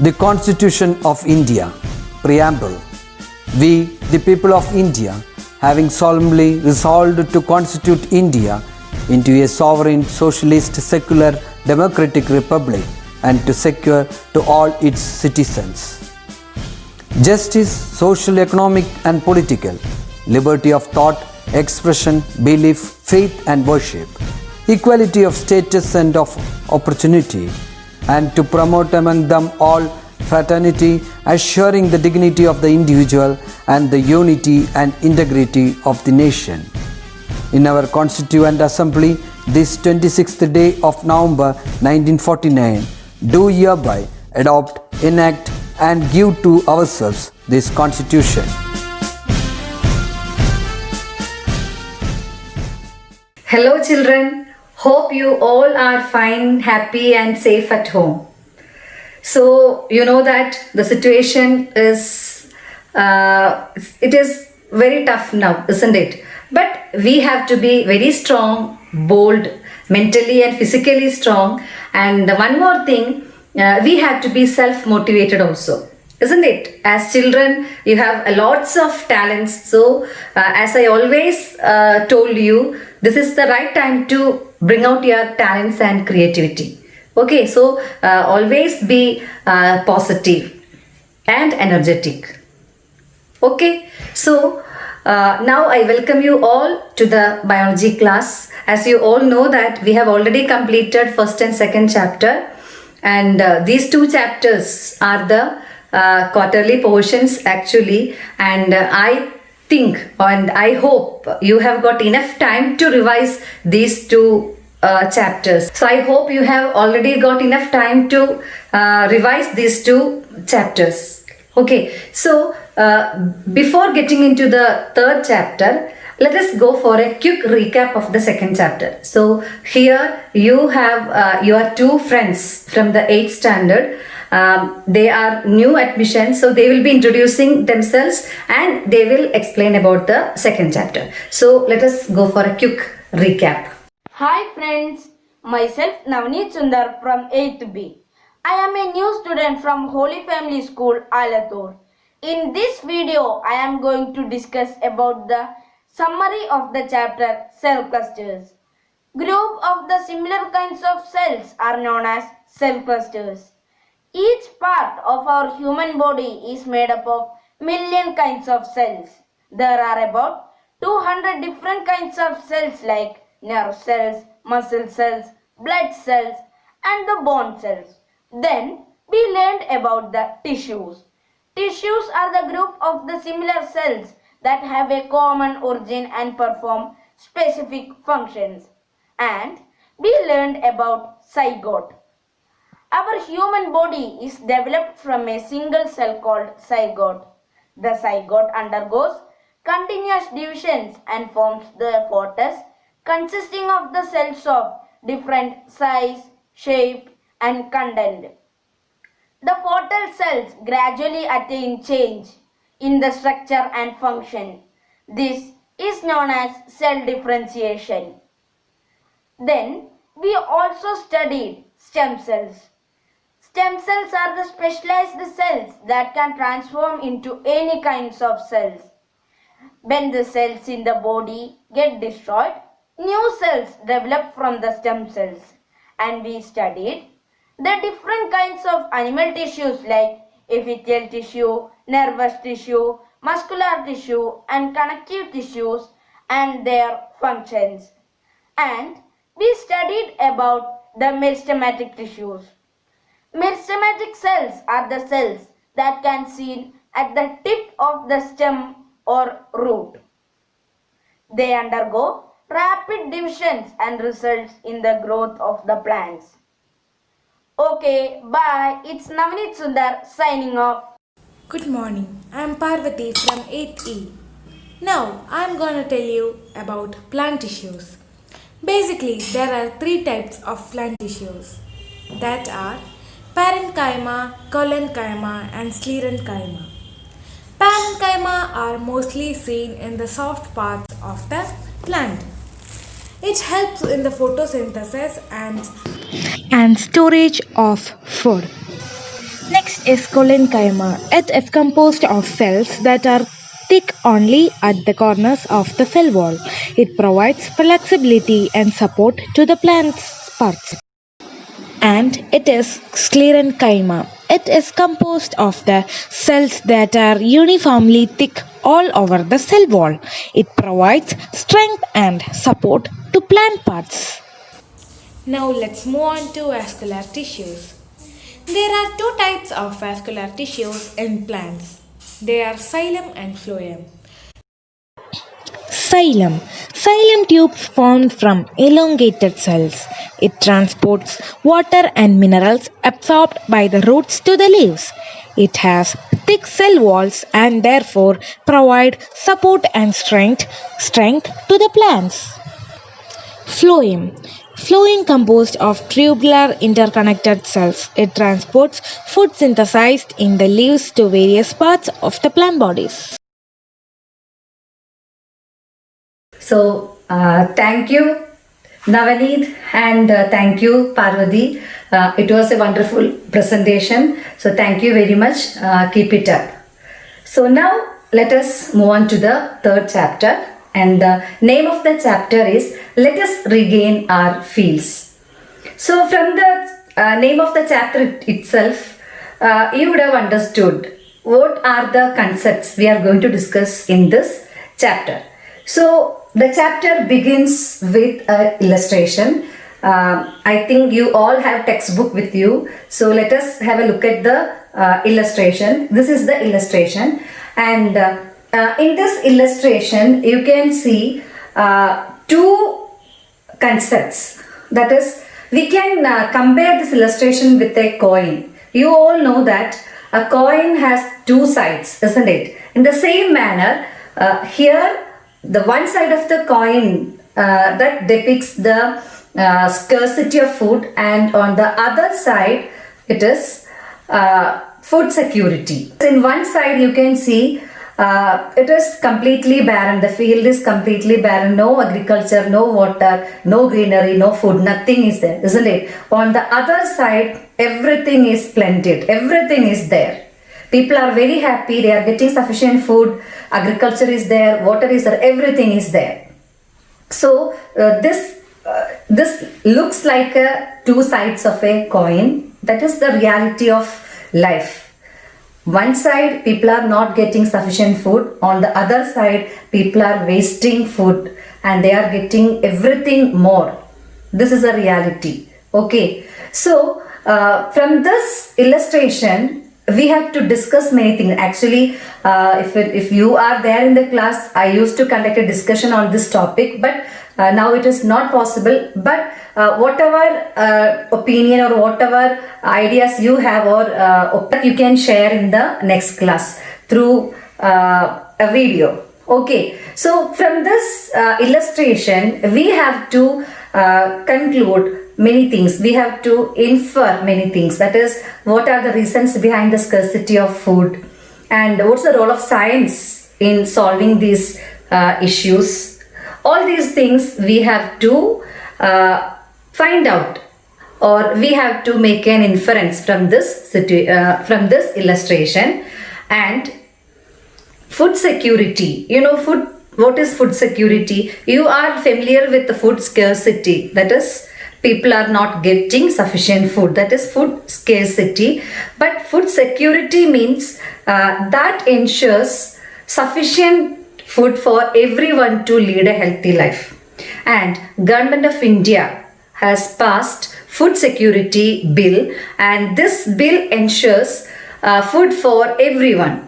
The Constitution of India, Preamble. We, the people of India, having solemnly resolved to constitute India into a sovereign, socialist, secular, democratic republic and to secure to all its citizens justice, social, economic, and political, liberty of thought, expression, belief, faith, and worship, equality of status and of opportunity, and to promote among them all fraternity, assuring the dignity of the individual and the unity and integrity of the nation. In our Constituent Assembly, this 26th day of November 1949, do hereby adopt, enact, and give to ourselves this Constitution. Hello children, hope you all are fine, happy and safe at home. So you know that the situation is it is very tough now, isn't it? But we have to be very strong, bold, mentally and physically strong. And one more thing, we have to be self-motivated also. Isn't it? As children, you have lots of talents. So, as I always told you, this is the right time to bring out your talents and creativity. Okay, so always be positive and energetic. Okay, so now I welcome you all to the biology class. As you all know that we have already completed first and second chapter, and these two chapters are the quarterly portions actually, and I think and I hope you have got enough time to revise these two chapters. So I hope you have already got enough time to revise these two chapters. Okay, so before getting into the third chapter, let us go for a quick recap of the second chapter. So here you have your two friends from the 8th standard. They are new admissions, so they will be introducing themselves and they will explain about the second chapter. So let us go for a quick recap. Hi friends, myself Navneet Sundar from 8th B. I am a new student from Holy Family School, Alathur. In this video, I am going to discuss about the summary of the chapter cell clusters. Group of the similar kinds of cells are known as cell clusters. Each part of our human body is made up of million kinds of cells. There are about 200 different kinds of cells like nerve cells, muscle cells, blood cells and the bone cells. Then we learned about the tissues. Tissues are the group of the similar cells that have a common origin and perform specific functions. And we learned about zygote. Our human body is developed from a single cell called zygote. The zygote undergoes continuous divisions and forms the fetus consisting of the cells of different size, shape and content. The fetal cells gradually attain change in the structure and function. This is known as cell differentiation. Then we also studied stem cells. Stem cells are the specialized cells that can transform into any kinds of cells. When the cells in the body get destroyed, new cells develop from the stem cells. And we studied the different kinds of animal tissues like epithelial tissue, nervous tissue, muscular tissue and connective tissues and their functions. And we studied about the meristematic tissues. Meristematic cells are the cells that can be seen at the tip of the stem or root. They undergo rapid divisions and results in the growth of the plants. Okay, bye. It's Navneet Sundar signing off. Good morning. I am Parvati from 8th E. Now I am going to tell you about plant tissues. Basically, there are three types of plant tissues that are parenchyma, collenchyma and sclerenchyma. Parenchyma are mostly seen in the soft parts of the plant. It helps in the photosynthesis and storage of food. Next is collenchyma. It is composed of cells that are thick only at the corners of the cell wall. It provides flexibility and support to the plant's parts. And it is sclerenchyma. It is composed of the cells that are uniformly thick all over the cell wall. It provides strength and support to plant parts. Now let's move on to vascular tissues. There are two types of vascular tissues in plants. They are xylem and phloem. Xylem. Xylem tubes formed from elongated cells. It transports water and minerals absorbed by the roots to the leaves. It has thick cell walls and therefore provide support and strength to the plants. Phloem. Phloem composed of tubular interconnected cells. It transports food synthesized in the leaves to various parts of the plant bodies. So, thank you, Navaneet, and thank you, Parvati. It was a wonderful presentation. So, thank you very much. Keep it up. So, now let us move on to the third chapter. And the name of the chapter is Let Us Regain Our Fields. So, from the name of the chapter itself, you would have understood what are the concepts we are going to discuss in this chapter. So, the chapter begins with an illustration. I think you all have textbook with you. So let us have a look at the illustration. This is the illustration, and in this illustration you can see two concepts. That is, we can compare this illustration with a coin. You all know that a coin has two sides, isn't it? In the same manner, here the one side of the coin that depicts the scarcity of food, and on the other side it is food security. In one side you can see it is completely barren. The field is completely barren. No agriculture, no water, no greenery, no food. Nothing is there, isn't it? On the other side, everything is splendid. Everything is there. People are very happy. They are getting sufficient food. Agriculture is there. Water is there. Everything is there. So this looks like two sides of a coin. That is the reality of life. One side, people are not getting sufficient food. On the other side, people are wasting food and they are getting everything more. This is a reality. Okay. So from this illustration, we have to discuss many things. Actually, if you are there in the class, I used to conduct a discussion on this topic, but now it is not possible. But whatever opinion or whatever ideas you have, or you can share in the next class through a video. Okay, so from this illustration, we have to conclude many things. We have to infer many things. That is, what are the reasons behind the scarcity of food, and what's the role of science in solving these issues. All these things we have to find out, or we have to make an inference from this illustration. And food security, food. What is food security? You are familiar with the food scarcity. That is, people are not getting sufficient food. That is food scarcity. But food security means that ensures sufficient food for everyone to lead a healthy life. And Government of India has passed Food Security Bill, and this bill ensures food for everyone.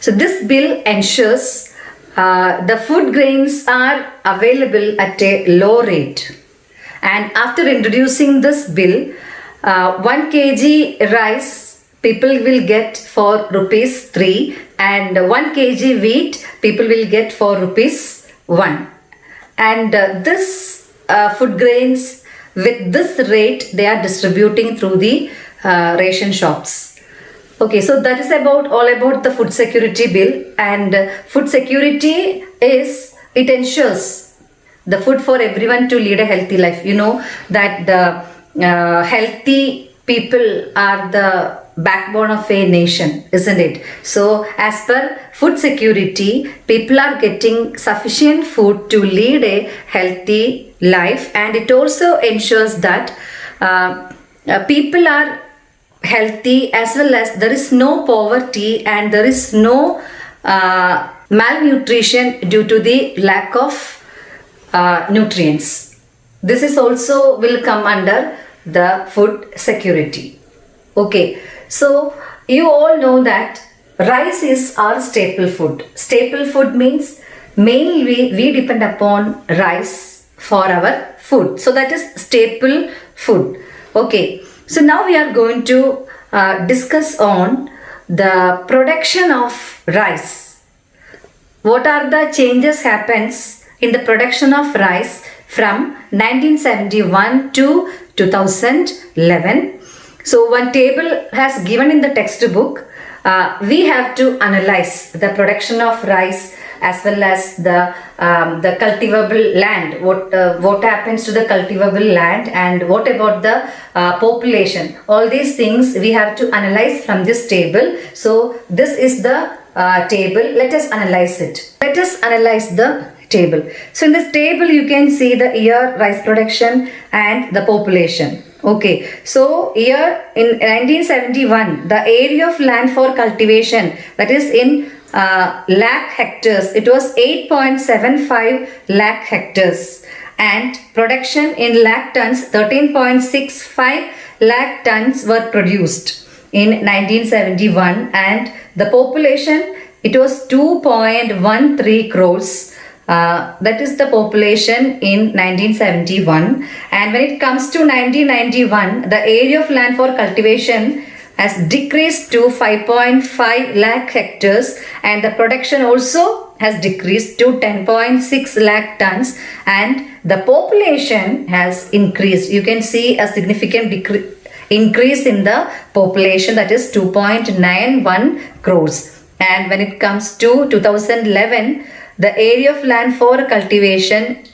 So this bill ensures the food grains are available at a low rate. And after introducing this bill, 1 kg rice people will get for rupees 3, and 1 kg wheat people will get for rupees 1. And this food grains with this rate they are distributing through the ration shops. Okay, so that is all about the food security bill. And food security it ensures the food for everyone to lead a healthy life. You know that the healthy people are the backbone of a nation, isn't it? So, as per food security, people are getting sufficient food to lead a healthy life, and it also ensures that people are healthy, as well as there is no poverty and there is no malnutrition due to the lack of nutrients. This is also will come under the food security. Okay, so you all know that rice is our staple food. Staple food means mainly we depend upon rice for our food. So that is staple food. Okay, so now we are going to discuss on the production of rice. What are the changes happens in the production of rice from 1971 to 2011? So one table has given in the textbook. We have to analyze the production of rice as well as the cultivable land. What happens to the cultivable land and what about the population? All these things we have to analyze from this table. So this is the table. Let us analyze it. Let us analyze the table. So in this table you can see the year rice production and the population. Okay, so here in 1971 the area of land for cultivation, that is in lakh hectares, it was 8.75 lakh hectares, and production in lakh tons 13.65 lakh tons were produced in 1971, and the population it was 2.13 crores. That is the population in 1971, and when it comes to 1991 the area of land for cultivation has decreased to 5.5 lakh hectares, and the production also has decreased to 10.6 lakh tons, and the population has increased. You can see a significant increase in the population, that is 2.91 crores. And when it comes to 2011, the area of land for cultivation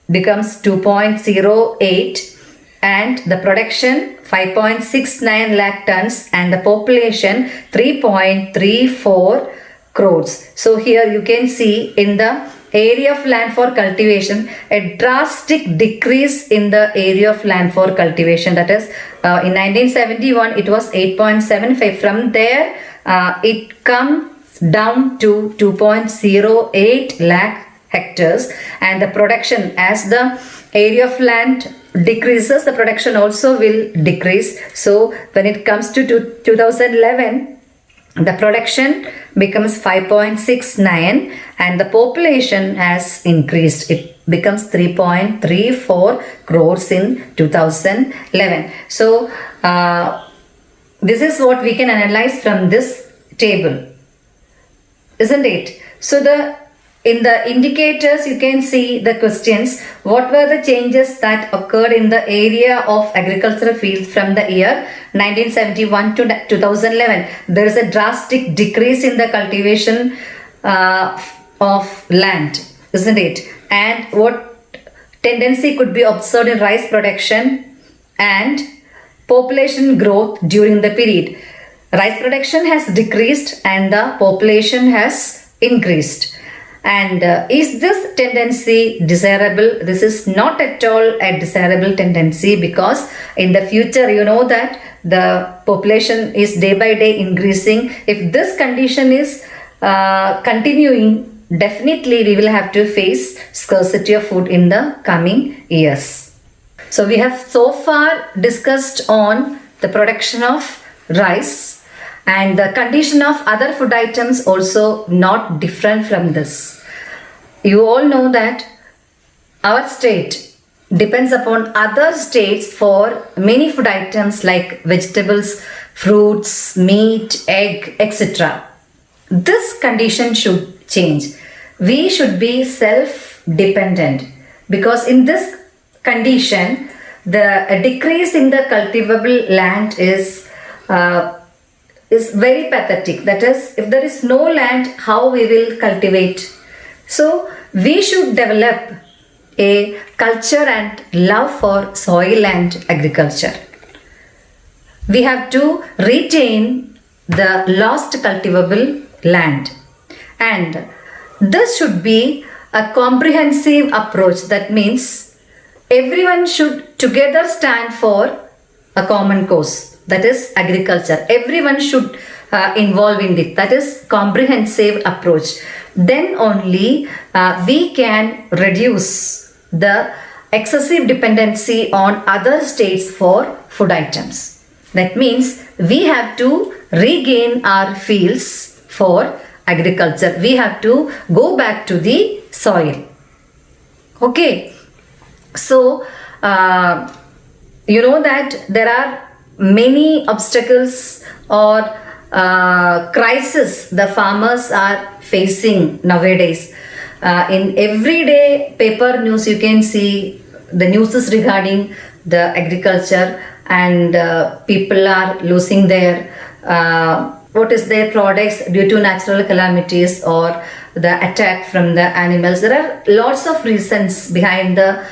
becomes 2.08, and the production 5.69 lakh tons, and the population 3.34 crores. So here you can see in the area of land for cultivation a drastic decrease in the area of land for cultivation. That is in 1971 it was 8.75. From there it comes down to 2.08 lakh hectares, and the production, as the area of land decreases, the production also will decrease. So when it comes to 2011, the production becomes 5.69 and the population has increased. It becomes 3.34 crores in 2011. So this is what we can analyze from this table, isn't it? So in the indicators you can see the questions. What were the changes that occurred in the area of agricultural fields from the year 1971 to 2011? There is a drastic decrease in the cultivation of land, isn't it? And what tendency could be observed in rice production and population growth during the period? Rice production has decreased and the population has increased. And is this tendency desirable? This is not at all a desirable tendency, because in the future you know that the population is day by day increasing. If this condition is continuing, definitely we will have to face scarcity of food in the coming years. So we have so far discussed on the production of rice, and the condition of other food items also not different from this. You all know that our state depends upon other states for many food items like vegetables, fruits, meat, egg, etc. This condition should change. We should be self-dependent, because in this condition the decrease in the cultivable land is very pathetic. That is, if there is no land, how we will cultivate? So we should develop a culture and love for soil and agriculture. we have to retain the lost cultivable land. And this should be a comprehensive approach. That means everyone should together stand for a common cause, that is agriculture. Everyone should involve in it, that is comprehensive approach. Then only we can reduce the excessive dependency on other states for food items. That means we have to regain our fields for agriculture. We have to go back to the soil. Okay, so you know that there are many obstacles or crisis the farmers are facing nowadays. In everyday paper news you can see the news is regarding the agriculture, and people are losing their their products due to natural calamities or the attack from the animals. There are lots of reasons behind the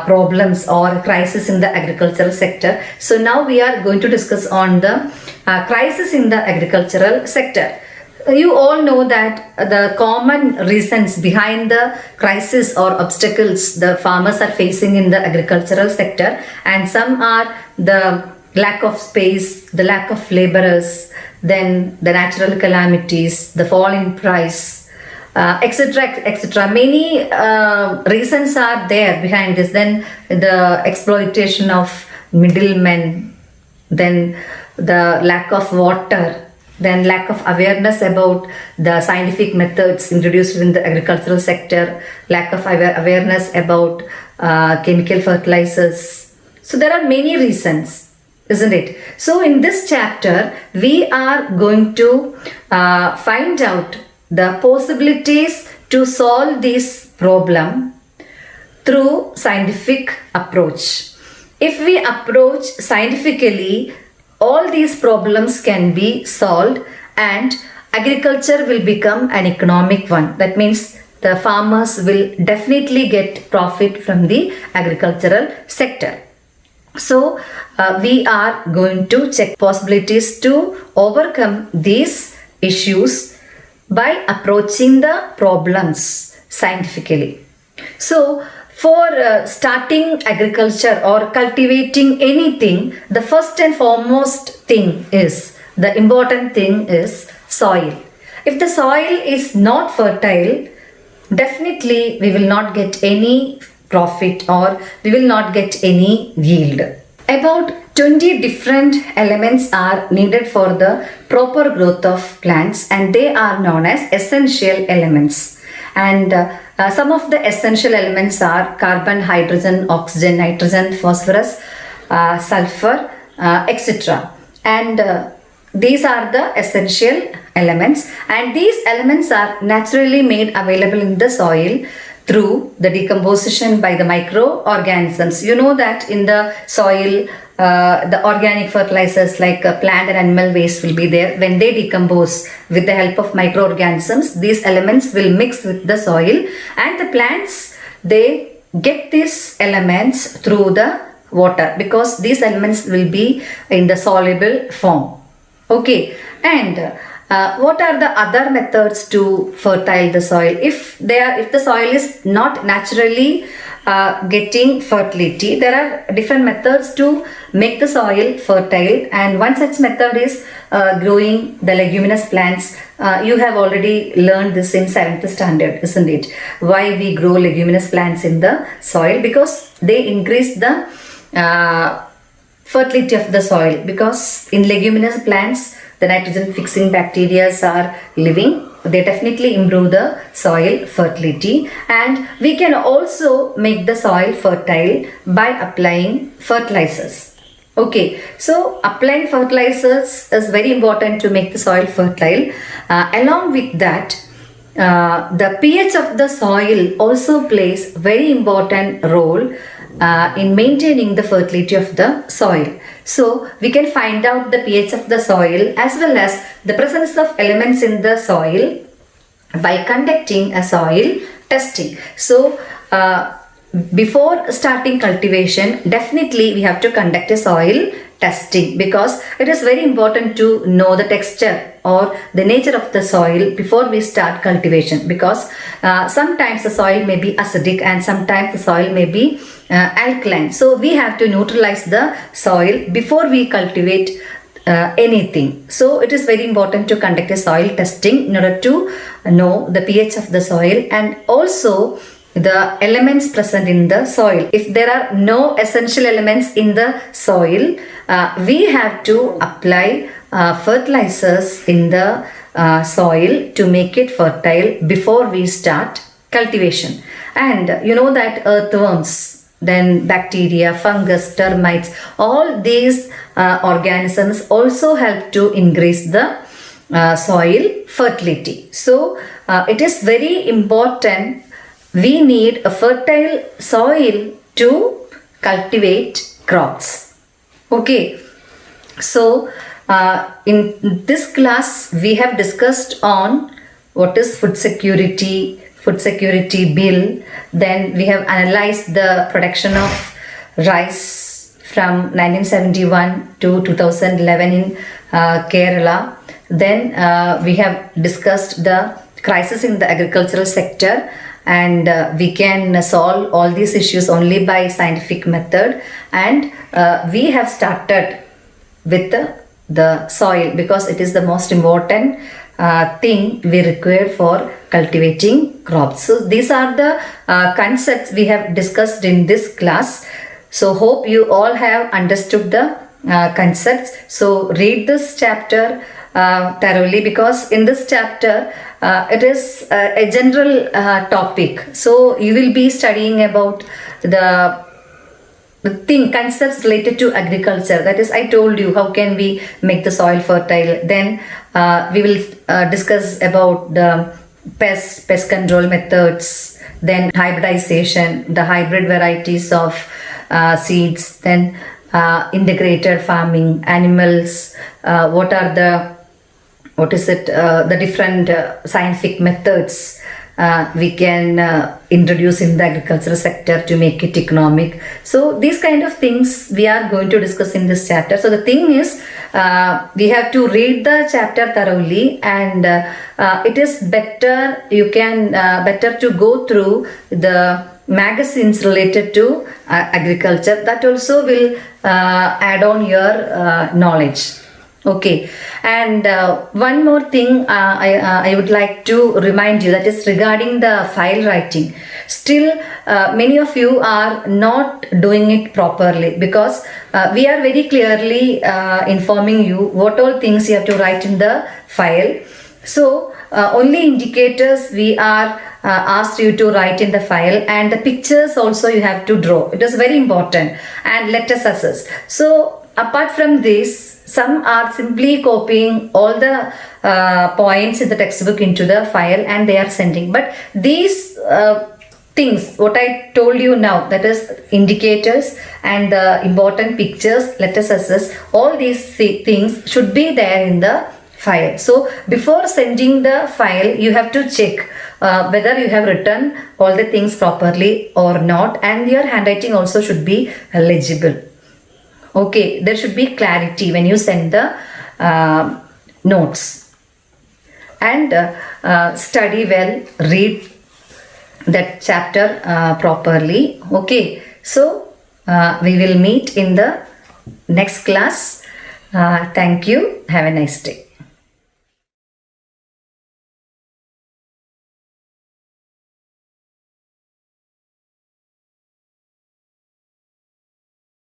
problems or crisis in the agricultural sector. So now we are going to discuss on the crisis in the agricultural sector. You all know that the common reasons behind the crisis or obstacles the farmers are facing in the agricultural sector, and some are the lack of space, the lack of laborers, then the natural calamities, the fall in price, etc., etc. Many reasons are there behind this. Then the exploitation of middlemen, then the lack of water, then lack of awareness about the scientific methods introduced in the agricultural sector, lack of awareness about chemical fertilizers. So there are many reasons, isn't it? So in this chapter we are going to find out the possibilities to solve this problem through scientific approach. If we approach scientifically, all these problems can be solved and agriculture will become an economic one. That means the farmers will definitely get profit from the agricultural sector. So we are going to check possibilities to overcome these issues by approaching the problems scientifically. So for starting agriculture or cultivating anything, the first and foremost thing is, the important thing is soil. If the soil is not fertile, definitely we will not get any profit or we will not get any yield. About 20 different elements are needed for the proper growth of plants, and they are known as essential elements. And some of the essential elements are carbon, hydrogen, oxygen, nitrogen, phosphorus, sulfur, etc. And these are the essential elements, and these elements are naturally made available in the soil through the decomposition by the microorganisms. You know that in the soil, the organic fertilizers like plant and animal waste will be there. When they decompose with the help of microorganisms, these elements will mix with the soil, and the plants, they get these elements through the water because these elements will be in the soluble form. Okay, and what are the other methods to fertile the soil? If the soil is not naturally getting fertility, there are different methods to make the soil fertile, and one such method is growing the leguminous plants. You have already learned this in 7th standard, isn't it? Why we grow leguminous plants in the soil? Because they increase the fertility of the soil, because in leguminous plants the nitrogen fixing bacteria are living. They definitely improve the soil fertility, and we can also make the soil fertile by applying fertilizers. Okay, so applying fertilizers is very important to make the soil fertile. Along with that, the pH of the soil also plays very important role in maintaining the fertility of the soil. So we can find out the pH of the soil as well as the presence of elements in the soil by conducting a soil testing. So before starting cultivation, definitely we have to conduct a soil testing, because it is very important to know the texture or the nature of the soil before we start cultivation, because sometimes the soil may be acidic and sometimes the soil may be alkaline. So we have to neutralize the soil before we cultivate anything. So it is very important to conduct a soil testing in order to know the pH of the soil and also the elements present in the soil. If there are no essential elements in the soil, we have to apply fertilizers in the soil to make it fertile before we start cultivation. And you know that earthworms, then bacteria, fungus, termites, all these organisms also help to increase the soil fertility. So it is very important. We need a fertile soil to cultivate crops. Okay, so in this class we have discussed on what is food security bill. Then we have analyzed the production of rice from 1971 to 2011 in Kerala. Then we have discussed the crisis in the agricultural sector, and we can solve all these issues only by scientific method. And we have started with the soil, because it is the most important thing we require for cultivating crops. So these are the concepts we have discussed in this class. So hope you all have understood the concepts. So read this chapter thoroughly, because in this chapter it is a general topic. So you will be studying about the concepts related to agriculture. That is, I told you how can we make the soil fertile. Then we will discuss about the pest control methods, then hybridization, the hybrid varieties of seeds, then integrated farming, animals, the different scientific methods we can introduce in the agricultural sector to make it economic. So these kind of things we are going to discuss in this chapter. So the thing is, we have to read the chapter thoroughly, and it is better better to go through the magazines related to agriculture. That also will add on your knowledge. Okay, and one more thing I would like to remind you, that is regarding the file writing. Still, many of you are not doing it properly, because we are very clearly informing you what all things you have to write in the file. So only indicators we are asked you to write in the file, and the pictures also you have to draw. It is very important, and let us assess. So apart from this, some are simply copying all the points in the textbook into the file and they are sending. But these things, what I told you now, that is indicators and the important pictures, let us assess, all these things should be there in the file. So before sending the file, you have to check whether you have written all the things properly or not, and your handwriting also should be legible. Okay, there should be clarity when you send the notes. And study well, read that chapter properly. Okay, so we will meet in the next class. Thank you. Have a nice day.